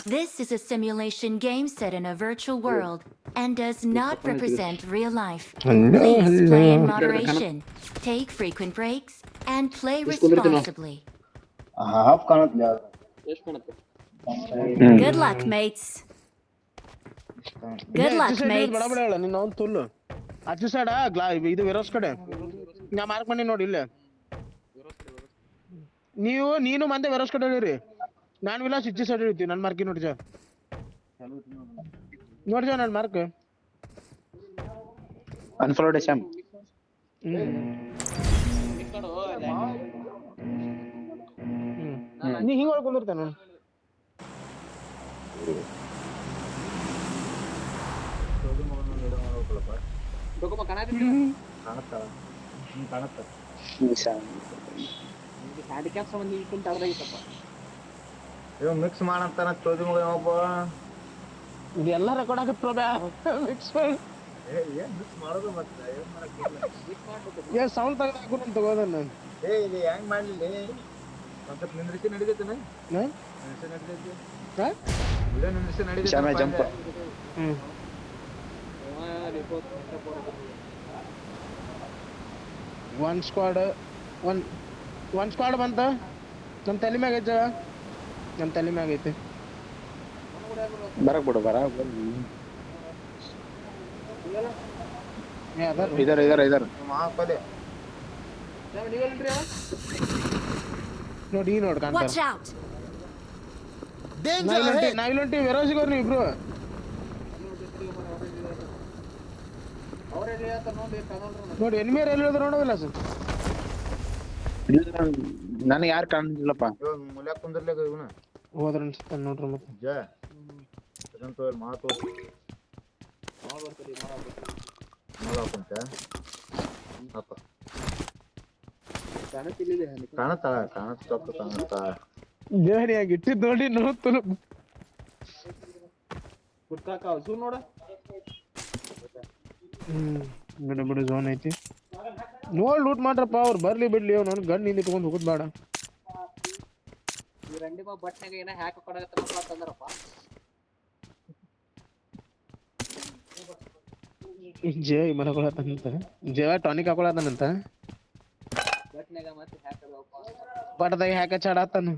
This is a simulation game set in a virtual world and does not represent real life. Please play in moderation, take frequent breaks, and play responsibly. Half ಕಾಣುತ್ತೆ ಯಾವ್ದು Good luck, mates. Good luck, mates. ಬಡ ಬಡ ಹೇಳ ನಿನ್ನ ಅವ್ನು ತುಲ್ಲು ಅಚ್ಚು ಸೈಡ ಇದು ವಿರೋಸ್ ಕಡೆ ನಾ ಮಾರ್ಕ್ ಮಾಡಿ ನೋಡಿ ಇಲ್ಲೇ ನೀನು ಮಂದೆ ವಿರೋಸ್ ಕಡೆ ಹೇಳಿರಿ ನಾನು ವಿಲಾಸ್ ಇಚ್ಚಿ ಸೈಡ್ ಹೇಳ್ತೀವಿ ನನ್ನ ಮಾರ್ಕಿ ನೋಡಿ ನೋಡಿ ನನ್ನ ಮಾರ್ಕ್ ಅನ್ಫಾಲೋಡ್ ಶ್ಯಾಮ್ ನೀ ಹಿಂಗೆ ಹೊಳ್ಕೊಂಡಿರ್ತಾನ ಮಿಕ್ಸ್ ಮಾಡಂತಾನ ಚೋದಿ ಮಗ ಒಬ್ಬ ಇದೆಲ್ಲ ರೆಕಾರ್ಡ್ ಆಗತ್ತೋ ಮಿಕ್ಸ್ ಮಾಡೋದು ಮತ್ತೆ ಸೌಂಡ್ ತೆಗೆದು ಹಾಕು ತಗೋದನ್ನ ಇದು ಹೆಂಗ್ ಮಾಡ್ಲಿಲ್ಲ ಸ್ವಲ್ಪ ನಿಂದ್ರಿಸಿ ನಡೀತೈತೆ ಜಂಪ್ ಒನ್ ಸ್ಕ್ವಾಡ್ ಬಂತ ನಮ್ಮ ತಲೆ ಮ್ಯಾಗ ಐತೆ ನಮ್ಮ ತಲೆ ಮ್ಯಾಗ ಐತೆ ಬರಕ್ ಬಿಡು ಇದರ ನೋಡಿ ನೋಡ್ Watch out! ನಾವಿಲ್ಲೊಂಟಿ ವೆರೋಸಿಗೋರ್ ನೀವು ಇಬ್ರು ನೋಡಿ ಎನಿಮಿಯರ್ ಎಲ್ಲಿ ಹೇಳಿದ್ರು ನೋಡೋದಿಲ್ಲ ಸರ್ ನನಗೆ ಯಾರು ಕಾಣಿಲ್ಲಪ್ಪ ಮುಲ್ಯಾಕ ಕುಂದಿರ್ಲಿಕ್ಕೆ ಇವನು ಹೋದ್ರ ಅನ್ಸುತ್ತೆ ನೋಡ್ರಿ ಮತ್ತೆ ಮಾತು ದೇಹರಿಯಾಗಿ ಇಟ್ಟಿದ್ ನೋಡಿ ನೋಡ್ತು ಬಿಡು ಝೋನ್ ಐತಿ ನೋಡ್ ಲೂಟ್ ಮಾಡ್ರಪ್ಪ ಅವ್ರು ಬರ್ಲಿ ಬಿಡ್ಲಿ ಅವ್ನು ನನ್ ಗನ್ ನಿಂದ ಇಟ್ಕೊಂಡು ಹೋಗುದ್ ಬೇಡ ಜಯ ಮರಕೊಳತಂತ ಜಯ ಟಾನಿಕ್ ಹಾಕೊಳತನಂತ ಬಟದಾಗ ಹ್ಯಾಕ ಚಾಡಾತನು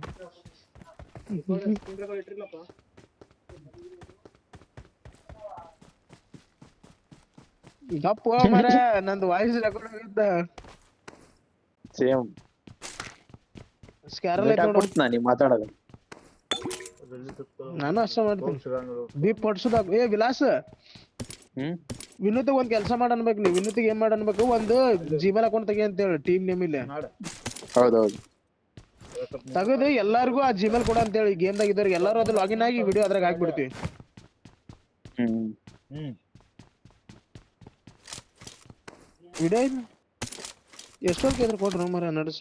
ಗಪ್ಪ ಮರ ನಂದು ವಾಯ್ಸ್ ರೆಕಾರ್ಡ್ ಆಗಿದ್ದ ಸೇಮ್ ಸ್ಕ್ಯಾರಲ್ ಐತ್ ನೋಡು ನೀ ಮಾತಾಡೋದು ನಾನು ಅಷ್ಟೇ ಮಾಡ್ತೀನಿ ಬೀಪ್ ಪಡ್ಸೋದಾಗ ವಿಲಾಸ್ ವಿನೂತಿಗೆ ಒಂದ್ ಕೆಲಸ ಮಾಡ ಅನ್ಬೇಕು ನೀವು ವಿನೂತಿಗೆ ಏನ್ ಮಾಡ ಅನ್ಬೇಕು ಒಂದು ಜಿಮೇಲ್ ಅಕೌಂಟ್ ತೆಗಿ ಅಂತ ಹೇಳಿ ಟೀಮ್ ನೇಮ್ ಇಲ್ಲ ಹೌದೌದು ತೆಗೆದು ಎಲ್ಲಾರ್ಗು ಆ ಜಿಮೇಲ್ ಕೊಡ ಅಂತ ಹೇಳಿ ಗೇಮ್ ದಾಗ ಇದ್ದವ್ರಿಗೆ ಎಲ್ಲಾರು ಅದು ಲಾಗಿನ್ ಆಗಿ ವಿಡಿಯೋ ಅದ್ರಾಗ ಹಾಕ್ಬಿಡ್ತೀವಿ ವಿಡಿಯೋ ಎಷ್ಟೊಂದು ಕೇಂದ್ರ ಕೊಡ್ರು ಮರ ನಡೆಸ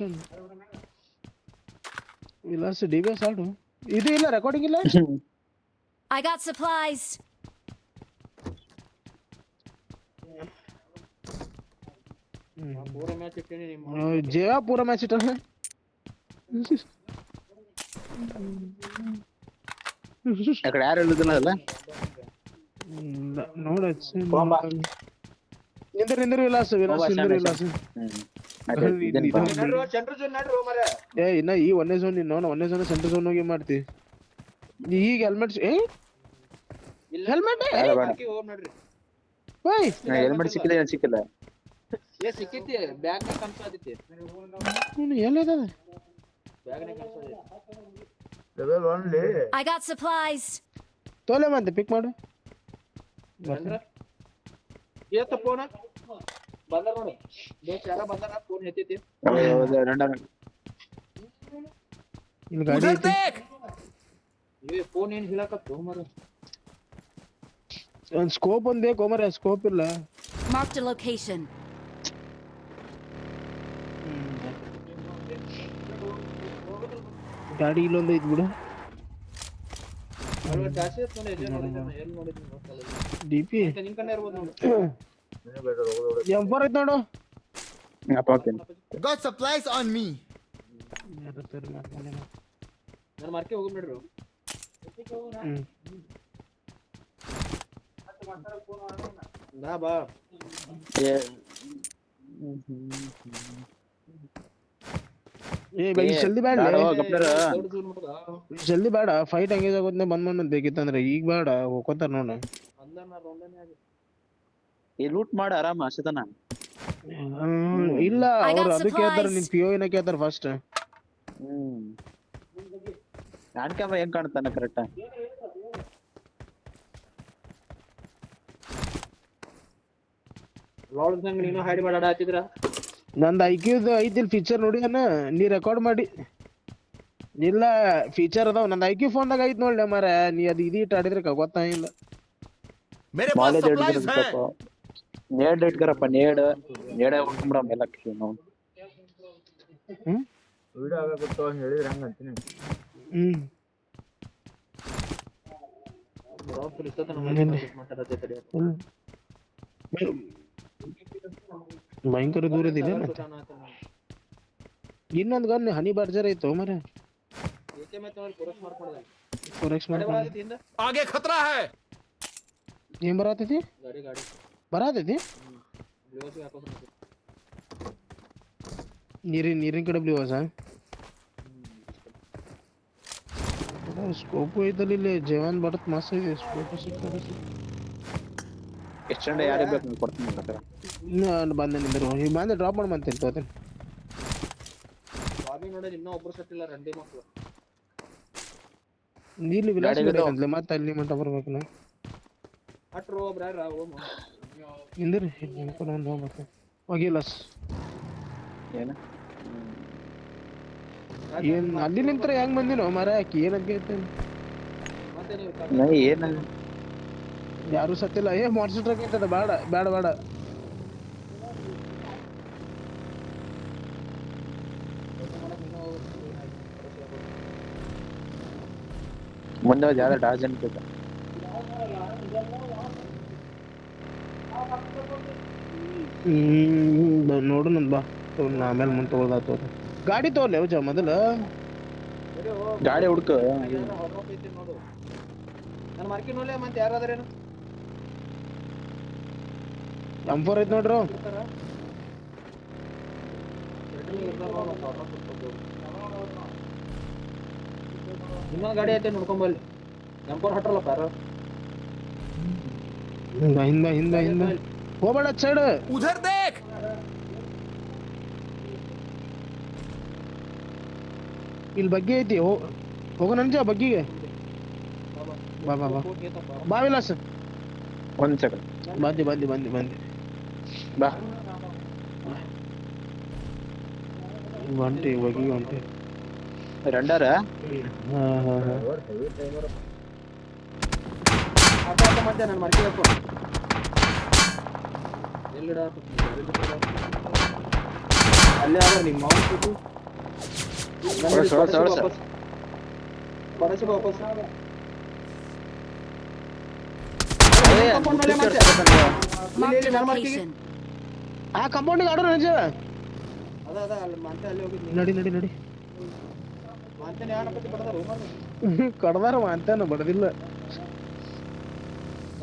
ವಿಲಾಸ್ ಡಿಬಿಎಸ್ ಆಡು ಇದು ಇಲ್ಲ ರೆಕಾರ್ಡಿಂಗ್ ಇಲ್ಲ I got supplies. ಜೀವ ಪೂರ ಮ್ಯಾಚ್ ಇಟ್ಟ ಅಕಡೆ ಯಾರು ಹೇಳಿದಿಲ್ಲ ಅಲ್ಲ ನೋಡ ನಿಂದ್ರ ವಿಲಾಸ್ ವಿಲಾಸ್ ಏ ಇನ್ನ ಈ ಒಂದೇ ಝೋನ್ ಒಂದೇ ಝೋನ್ ಸೆಂಟರ್ ಝೋನ್ ಹೋಗಿ ಮಾಡ್ತಿ ಈಗ ಹೆಲ್ಮೆಟ್ ಹೆಲ್ಮೆಟ್ ಹೆಲ್ಮೆಟ್ ಸಿಕ್ಕಿಲ್ಲ I got supplies. ತೋಲೆ ಮತ್ತೆ ಪಿಕ್ ಮಾಡು ಇಲ್ಲಿ ಗಾಡಿ ಐತಿ ಒಂದ್ ಸ್ಕೋಪ್ ಒಂದ್ ಬೇಕು ಮರ ಸ್ಕೋಪ್ ಇಲ್ಲ Marked a location. ಗಾಡಿ ಇಲ್ಲೊಂದು ಐತಿ ಬಿಡು ಡಿಪಿ ಎಂಪರ್ ಐತ್ ನೋಡು Got supplies on me. ಯಾರ ಸರ್ ಮಾಡ್ಕೊಂಡೆ ನಾನು ಮಾರ್ಕೆ ಹೋಗಿ ಬಿಡ್ರು ಹ್ಮ್ ಬಾ ಏ ಬೈ ಜಲ್ದಿ ಬ್ಯಾಡ್ಲೆ ಬ್ಯಾಡೋ ಗಪ್ಲರ ಜಲ್ದಿ ಬೇಡ ಫೈಟ್ ಎಂಗೇಜ್ ಆಗೋದ್ನೆ ಬಂದ್ ಬೇಕಿತ್ತಂದ್ರೆ ಈಗ ಬೇಡ ಹೋಗ್ಕೋತಾರ ನೋಡ ಈ ಲೂಟ್ ಮಾಡ ಆರಾಮ ಅಷ್ಟತನ. ಇಲ್ಲ I ಅವ್ರು got ಅದು ಕೇಳ್ತಾರ supplies. ನಿನ್ POV ಕೇಳ್ತಾರ ಫಸ್ಟ್. ಹ್ಯಾನ್ ಕ್ಯಾಮ್ರಾ ಹೆಂಗ್ ಕಾಣ್ತಾನ ಕರೆಕ್ಟ್. ಲಾರ್ಡ್ ಸಂಗ್ ನೀನು ಹೈಡ್ ಮಾಡಾಡ ಹತ್ತಿದ್ರ ನಂದು ಐಕ್ಯೂದು ಐತಿಲ್ ಫೀಚರ್ ನೋಡಿ ನೀ ರೆಕಾರ್ಡ್ ಮಾಡಿ. ಇಲ್ಲ ಫೀಚರ್ ಅದಾವ ನಂದು ಐಕ್ಯೂ ಫೋನ್ದಾಗ ಐತ್ ನೋಡ್ಲೆ ಮಾರ, ನೀ ಅದು ಇದಿಟ್ಟು ಆಡಿದ್ರೆ ಗೊತ್ತಾಗಿಲ್ಲ. ಮಾಲೇಜ್ ಇಡ್ದಿರಪ್ಪ ನೇಡ್ ಇಟ್ಕರಪ್ಪ ನೇಡ್ ಹೊಡ್ಕೊಂಬಿಡ ಮೇಲಕ್ಕೆ ನಾವು. ವಿಡಿಯೋ ಆಗಾಗುತ್ತೋ ಹೇಳಿದ್ರೆ ಹಂಗ ಅಂತೀನಿ. ಭಯಂಕರ ದೂರ ಇದಿಲ್ಲ ಇನ್ನೊಂದು ಗನ್ ಹನಿ ಬಾರ್ಜರ್ ಐತೋ ಮರ. आगे खतरा है ಏನ್ ಬರತೈತಿ ಬರತೈತಿ ನೀರಿನ ಕಡೆ ಬ್ಲೂವಾಸ ಸ್ಕೋಪು ಐತಲ್ಲಿ ಇಲ್ಲಿ ಜವಾನ್ ಬಡತ್ ಮಸ್ತ್ ಇದೆ ಸ್ಕೋಪು ಸಿಗ್ತದೆ. ಎಷ್ಟಂಡ ಯಾರಿಗೆ ಬೇಕು ನೀವು ಕೊಡ್ತೀನಿ ಬೇಕಾರೆ. ಇನ್ನು ಬಂದೆ ನಿಂದರು ಈಗ ಬಂದೆ ಡ್ರಾಪ್ ಮಾಡಿ ಬಂತೇನೆ ತೋತೇನೆ. ಬಾಬಿ ನೋಡಿ ಇನ್ನೂ ಒಬ್ರು ಸಟ್ಟಿಲ್ಲ ರಂಡಿ ಮಕ್ಕಳು. ಇಲ್ಲಿ ವಿಲಾಸ್ ಬೇಕಂತಲೇ ಮತ್ತೆ ಅಲ್ಲಿ ಮಟ್ಟ ಬರ್ಬೇಕು ನಾ ಅಟ್ರು ಒಬ್ರ ನಿಂದ್ರಿ ಒಂದು ಹೋಗ್ಬೇಕು ಹೋಗಿಲ್ಲಸ್ ಏನು ಏನ್ ಅಲ್ಲಿ ನಿಂತ್ರ ಹೆಂಗ್ ಬಂದಿನೋ ಮರ ಯಾಕೆ ಏನಂತ ಕೇಳ್ತೇನೆ. ಮತ್ತೆ ನೀವು ಏನ ಯಾರು ಸತ್ತಿಲ್ಲ. ಮಾನ್ಸ್ಟರ್ ಟ್ರಕ್ ಐತದ ಬೇಡ ಬೇಡ ಬೇಡ. ಮುಂದೆ ಯಾವ್ದು ಡಾಜ್ ಅನ್ಬೇಕ. ನೋಡು ನಂದ್ ಬಾ ಆಮೇಲೆ ಮುಂದೆ ತಗೊಳ್ದ ಗಾಡಿ ತಗೋಲ್ಲ ಅವಜ ಮೊದಲ ಗಾಡಿ ಹುಡ್ಕ. ನೋಡು ನನ್ನ ಮಾರ್ಕಿ ನೋಡ್ಲೆ ಮತ್ತೆ ಯಾರಾದ್ರೇನು M4 ಐತ್ ನೋಡ್ರು. ಇನ್ನೊಂದು ಗಾಡಿ ಐತೆ ನೋಡ್ಕೊಂಬಲ್ಲಿ M4 ಹಟ್ರಲ್ಲ ಪಾರ ಹಿಂದ ಹೋಗ್ಬೇಡ ಸೈಡ್. उधर देख ಇಲ್ಲಿ ಬಗ್ಗೆ ಐತಿ ಹೋಗೋ ನಂಜ ಬಗ್ಗಿಗೆ ಬಾ ಬಾ ಬಾ ಬಾ ವಿಲಾಸ್. ಒಂದ್ ಸೆಕೆಂಡ್ ಬಂದಿ ಬಾ. ಒಂಟಿ ಬಗ್ಗಿಗೆ ಒಂಟಿ ರಂಡಾರ ಮತ್ತೆ ನಾನು ಮಾರ್ಕಿ ಹಾಕೋ ಎಲ್ಲಿಡ ಅಲ್ಲೇ ಆದ್ರೆ ನಿಮ್ಮ ಮಾವು ಕೂತು ಬರಸಿ ವಾಪಸ್ Marked a location. ಆ ಕಂಪೌಂಡಿಗೆ ಆಡೋ ನಿಜ. ಅದ ಅಲ್ಲಿ ಮಂತೆ ಅಲ್ಲಿ ಹೋಗಿದ್ನಿ ನಡಿ ಮಂತೆನೆ ಯಾನಪತಿ ಬಡದಾರು ಕಡ್ದಾರ ಮಾಂತೇನು ಬಡದಿಲ್ಲ.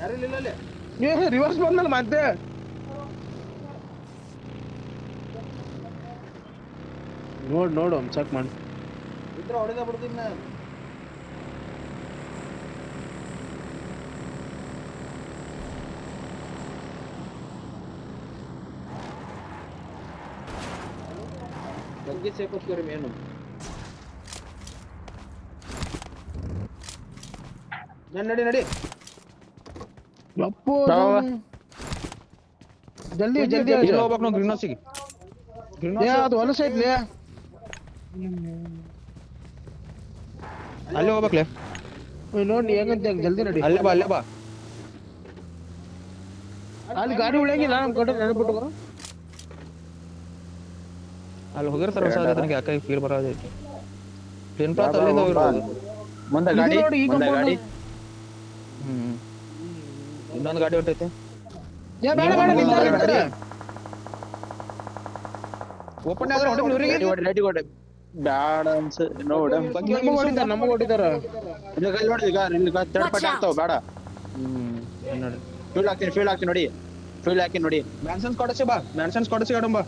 ಯಾರಿಲ್ಲ ಅಲ್ಲಿ ರಿವರ್ಸ್ ಬಂದಲ್ಲ ಮಾಂತೆ. ನೋಡು ಚೆಕ್ ಮಾಡಿ ಇದ್ರ ಹೊಡೆದ ಬಿಡ್ತೀನಿ ನಾ. ಬಗ್ಗೆ ಸೇಕೋಸ್ಕರ ಮೇನು ನಡಿ ಅಪ್ಪು ಜಲ್ದಿ ಹೋಗ್ಬೇಕು ನಾವು ಗ್ರೀನ್ ಹೌಸಿಗೆ. ಅದು ಹೊಲಸ ಐತ್ಲಿ ಅಲ್ಲಿ ಹೋಗ್ಬೇಕ್ಲೆ. ನೋಡಿ ಹೆಂಗಂತ ಜಲ್ದಿ ನಡಿ. ಅಲ್ಲೇ ಬಾ ಅಲ್ಲಿ ಗಾಡಿ ಉಳಿಯಂಗಿಲ್ಲ ನಮ್ ಕಡೆ ನೆನಪಿಟ್ಟು. ಅಲ್ಲಿ ಹೋಗಿರ ಸರ್ವಿಸ್ ನನಗೆ ಯಾಕೆ ಫೀಲ್ ಬರೋದೈತಿ. ಪ್ಲೇನ್ ಪ್ರಾತ್ ಅಲ್ಲಿಂದ ಹೋಗಿರ್ಬೋದು. ಮುಂದೆ ಗಾಡಿ ಇನ್ನೊಂದು ಗಾಡಿ ಹೊಟ್ಟೈತೆ. ಬೇಡ ಓಪನ್ ಆದ್ರೆ ಹೊಡಿ. ಬ್ಯಾಡ ಅನ್ಸ ನೋಡ ನಮಗ್ ಹೊಡಿತಾರ ಇಲ್ಲಿ ನೋಡಿ ಈಗ ಇಲ್ಲಿ ಥರ್ಡ್ ಪಾರ್ಟಿ ಆಗ್ತಾವ ಬೇಡ ನೋಡಿ ಫ್ಯೂಲ್ ಹಾಕ್ತೀನಿ ನೋಡಿ ಫ್ಯೂಲ್ ಹಾಕಿ ನೋಡಿ ಮ್ಯಾನ್ಸನ್ಸ್ ಕೊಡಸಿ ಆಡಂಬ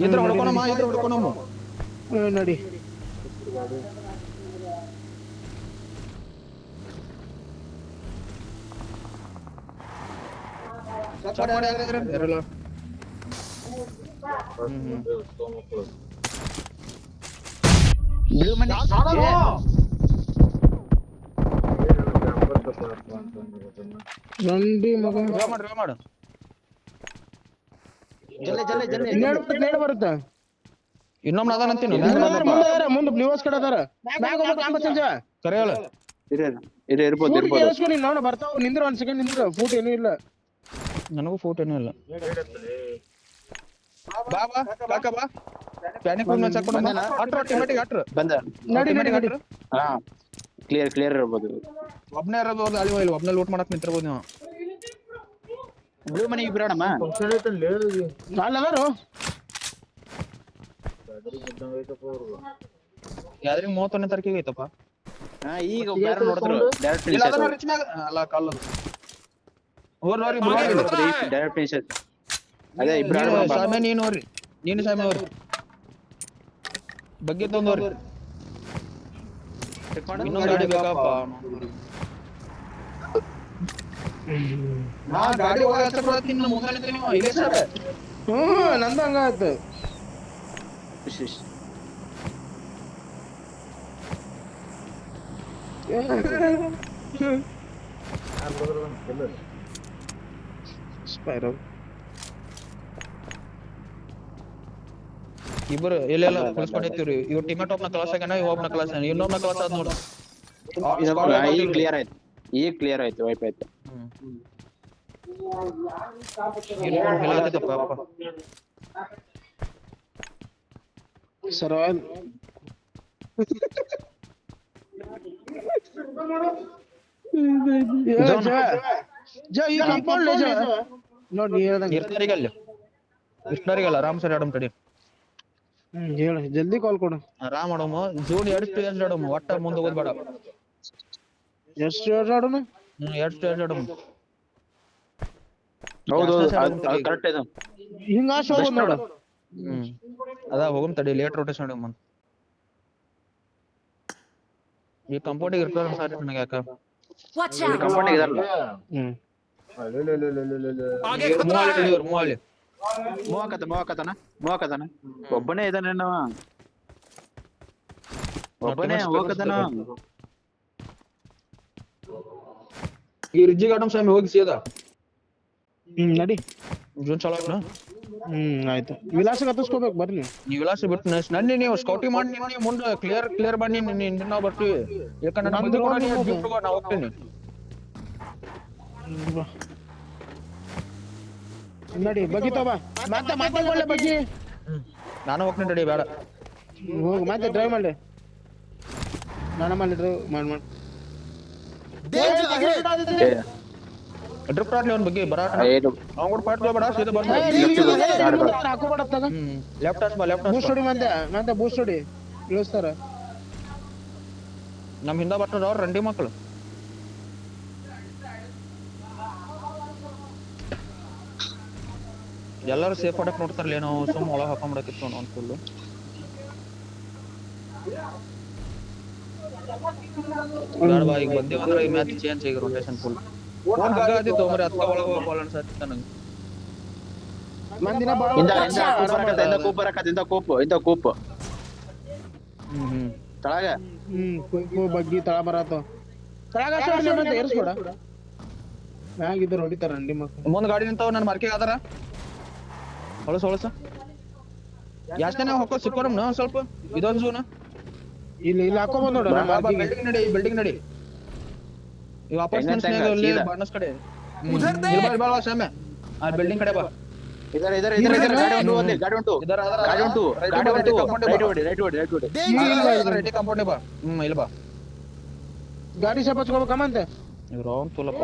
ಇದ್ರ ಹೊಡ್ಕೊಣಮ್ಮ ನೋಡಿ ಬ್ಲೂ ಮನಿ ರಂಡಿ ಮಗ ಮಾಡು ಜಲ್ದಿ ನೇಡ್ ಬರುತ್ತಾ ಇನ್ನೊಮ್ಮೆ ಅದಾನಂತೀನಿ ಮುಂದೆ ಬ್ಲೂಸ್ ಕಡೆ ಅದಾರ ಕರೆಯಲ್ಲ ಇರ್ಬೋದು ನೋಡ ಬರ್ತಾವ ನಿಂದ್ರ ಒಂದ್ ಸೆಕೆಂಡ್ ನಿಂದ್ರ ಫೂಟ್ ಏನೂ ಇಲ್ಲ ನನಗೂ ಫೋಟೋ ಏನೂ ಇಲ್ಲ ಬಾ ಕಾಕ ಬಾ ಪ್ಯಾನಿಕ್ ರೂಮ್ ಚೆಕ್ ಕೊಡು ಅಟ್ರ ಆಟೋಮ್ಯಾಟಿಕ್ ಅಟ್ರ ಬಂದ ನಡಿ ಹಾ ಕ್ಲಿಯರ್ ಇರ್ಬೋದು ಒಬ್ನೇ ಇರೋದು ಅಲ್ಲಿ ಇಲ್ಲ ಒಬ್ನೇ ಲೂಟ್ ಮಾಡಕ್ ನಿಂತಿರ್ಬೋದು ನೀವು ಬ್ಲೂ ಮನಿಗೆ ಬಿಡೋಣಮ್ಮ ಅಲ್ಲದಾರು ಗ್ಯಾದರಿಂಗ್ 31ನೇ ತಾರೀಕಿಗೆ ಐತಪ್ಪ ಹಾ ಈಗ ಬೇರೆ ನೋಡಿದ್ರು ಡೈರೆಕ್ಟ್ ಇಲ್ಲ ಅದನ್ನ ರಿಚ್ ಮ್ಯಾಗ ಅಲ್ಲ ಕಾಲ್ ಓರ್ರಿ ಡೈರೆಕ್ಟ್ ಫಿನಿಶ್ ಅದೇ ಇಬ್ರು ಸಾಮೆ ನೀನು ನೋಡ್ರಿ ನೀನು ಸಾಮೆ ಅವ್ರಿ ಬಗ್ಗೆ ತಂದವ್ರಿ ಇನ್ನೊಂದು ಗಾಡಿ ಬೇಕಪ್ಪ ನಾ ಗಾಡಿ ಹೋಗಿ ಹತ್ರ ಬರ್ತೀನಿ ನಮ್ಮ ಮುಂದೆ ನಿಂತ್ರಿ ನೀವು ಇಲ್ಲೇ ಸರ್ ನಂದು ಹಂಗಾಯ್ತು ಸ್ಪೈರಲ್ ಇಬ್ಬರು ಎಲ್ಲೆಲ್ಲ ಕುಳಿಸ್ಕೊಂಡಿರ್ತೀವ್ರಿ ಇವ್ ಟಿಮೆಟೋಪ್ನ ಕ್ಲಾಸ್ ಆಗ್ಯಾನ ಇವ್ ಒಬ್ನ ಕ್ಲಾಸ್ ಇನ್ನೊಬ್ನ ಕ್ಲಾಸ್ ಆದ್ ನೋಡು ಈಗ ಕ್ಲಿಯರ್ ಆಯ್ತು ವೈಪ್ ಆಯ್ತು ಸರ್ ನೋಡಿ ನೀ ಹೇಳ್ದಂಗೆ ಇರ್ತಾರಿಗಲ್ಲ ಇರ್ತಾರಿಗಲ್ಲ ಆರಾಮ್ ಸರಿ ಆಡಮ್ ತಡಿ ಹೇಳ ಜಲ್ದಿ ಕಾಲ್ ಕೊಡು ಆರಾಮ್ ಆಡಮ್ಮ ಜೋನ್ 2 ಸ್ಟೇಜ್ ಆಡಮ್ಮ ಒಟ್ಟ ಮುಂದೆ ಹೋಗೋದ್ ಬೇಡ ಎಷ್ಟು ಆಡೋಣ 2 ಸ್ಟೇಜ್ ಆಡಮ್ಮ ಹೌದು ಕರೆಕ್ಟ್ ಇದು ಹಿಂಗ ಆಶೆ ಹೋಗೋದು ನೋಡು ಅದ ಹೋಗಮ್ ತಡಿ ಲೇಟ್ ರೊಟೇಷನ್ ಆಡಮ್ಮ ಈ ಕಂಪೌಂಡಿಗೆ ಇರ್ತಾರ ಸಾರಿ ನನಗೆ ಯಾಕ Watch out! ಕಂಪೌಂಡ್ ಇದಾರಲ್ಲ ಮೂವಕತನ ಒಬ್ಬನೇ ಇದಾನೆ ಒಬ್ಬನೇ ಹೋಗತನ ಈ ರಿಜ್ಜಿ ಗಾರ್ಡನ್ ಸ್ವಾಮಿ ಹೋಗಿ ಸೀದಾ ನಡಿ ಜೂನ್ ಚಾಲು ಆಗ್ನ ಆಯ್ತು ವಿಲಾಸ ಹತ್ತಿಸ್ಕೋಬೇಕು ಬರ್ರಿ ನೀವು ವಿಲಾಸ ಬಿಟ್ಟು ನನ್ನಿ ನೀವು ಸ್ಕೌಟಿಂಗ್ ಮಾಡಿ ನೀವು ಮುಂದೆ ಕ್ಲಿಯರ್ ಮಾಡಿ ನಾವು ಬರ್ತೀವಿ ಯಾಕಂದ್ರೆ ನಾವು ಹೋಗ್ತೀನಿ ನಡಿ ಬಗ್ಗಿತಾವ ಬಾ ಮತ್ತೆ ಒಳ್ಳೆ ಬಗ್ಗಿ ನಾನು ಹೋಗ್ತೀನಿ ತಡಿ ಬೇಡ ಹೋಗು ಮತ್ತೆ ಡ್ರೈವ್ ಮಾಡಿ ನಾನು ಮಾಡಿ ಡ್ರೈವ್ ಮಾಡಿ ಡ್ರಿಪ್ ರಾಟ್ಲಿ ಅವ್ನ ಬಗ್ಗೆ ಬರಾಟ ಅವ್ನು ಕೂಡ ಪಾಟ್ ಬೇಡ ಸೀದಾ ಬಂದು ಹಾಕೋಬೇಡತ್ತಾಗ ಲೆಫ್ಟ್ ಹಸ್ ಬಾ ಲೆಫ್ಟ್ ಬೂಸ್ಟ್ ಹೊಡಿ ಮತ್ತೆ ಬೂಸ್ಟ್ ಹೊಡಿ ಇಳಿಸ್ತಾರ ನಮ್ಮ ಹಿಂದ ಬರ್ತಾರ ಅವ್ರು ರಂಡಿ ಮಕ್ಕಳು ಎಲ್ಲರೂ ಸೇಫ್ ಆಡಕ್ ನೋಡ್ತಾರಲ್ಲ ಏನೋ ಸುಮ್ಮ ಒಳಗೆ ಹಾಕೊಂಡ್ಬಿಡಕಿತ್ತು ಒಂದು ಫುಲ್ಲು ಬೇಡ ಬಾ ಈಗ ಬಂದೇವಂದ್ರೆ ಈ ಮ್ಯಾಚ್ ಚೇಂಜ್ ಈಗ ರೊಟೇಷನ್ ಫುಲ್ ಫೋನ್ ಹಂಗಾದಿತ್ತು ಮರಿ ಅತ್ತ ಒಳಗೆ ಹೋಗ್ಬಾಲ ಅನ್ಸತ್ತ ನಂಗೆ ಮಂದಿನ ಕೂಪ್ ತಳಗ ಕುಂಕು ಬಗ್ಗಿ ತಳ ಬರತ್ತವ ತಳಗ ಏರ್ಸ್ಕೊಡ ಮ್ಯಾಗಿದ್ರು ಹೊಡಿತಾರ ಅಂಡಿ ಮಕ್ಕಳು ಮುಂದ್ ಗಾಡಿ ನಿಂತಾವ ನನ್ನ ಮಾರ್ಕೆಗೆ ಆದಾರ ಹೊಳಸ ಯಾಸ್ತಾನೆ ಹಾಕೋ ಸಿಕ್ಕೋರಮ್ನ ಸ್ವಲ್ಪ ಇದೊಂದು ಜೂನ ಇಲ್ಲಿ ಹಾಕೊಂಡ್ ನೋಡ ಬಿಲ್ಡಿಂಗ್ ನಡಿ ಈ ಅಪಾರ್ಟ್ಮೆಂಟ್ಸ್ ಅಲ್ಲಿ ಬಾನಸ್ ಕಡೆ ಬಾ ಸಾಮೆ ಆ ಬಿಲ್ಡಿಂಗ್ ಕಡೆ ಬಾ ಕಂಪೌಂಡ್ ಬಾ ಇಲ್ಲ ಬಾ ಗಾಡಿ ಸ್ವಲ್ಪ ಹಚ್ಕೋಬೇಕಮ್ಮಂತೆ ಇವ್ರು ಅವ್ನು ತೋಲಪ್ಪ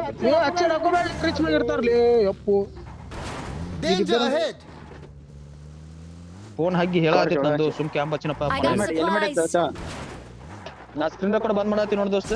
ಅಚ್ಚ ಹಾಕೋಬೇಡ ರಿಚ್ ಮೇಲೆ ಇರ್ತಾರ್ಲಿ ಅಪ್ಪು ಫೋನ್ ಹಗ್ಗಿ ಹೇಳಾತಿತ್ತು ನಂದು ಸುಮ್ ಕ್ಯಾಂಪ್ ಹಚ್ಚಿನಪ್ಪ I got ಎಲ್ಲಿ ಮಾಡಿ supplies. ತಾತ ನಾ ಸ್ಕ್ರೀನ್ ರೆಕಾರ್ಡ್ ಬಂದ್ ಮಾಡತ್ತೀನಿ ನೋಡಿ ದೋಸ್ತ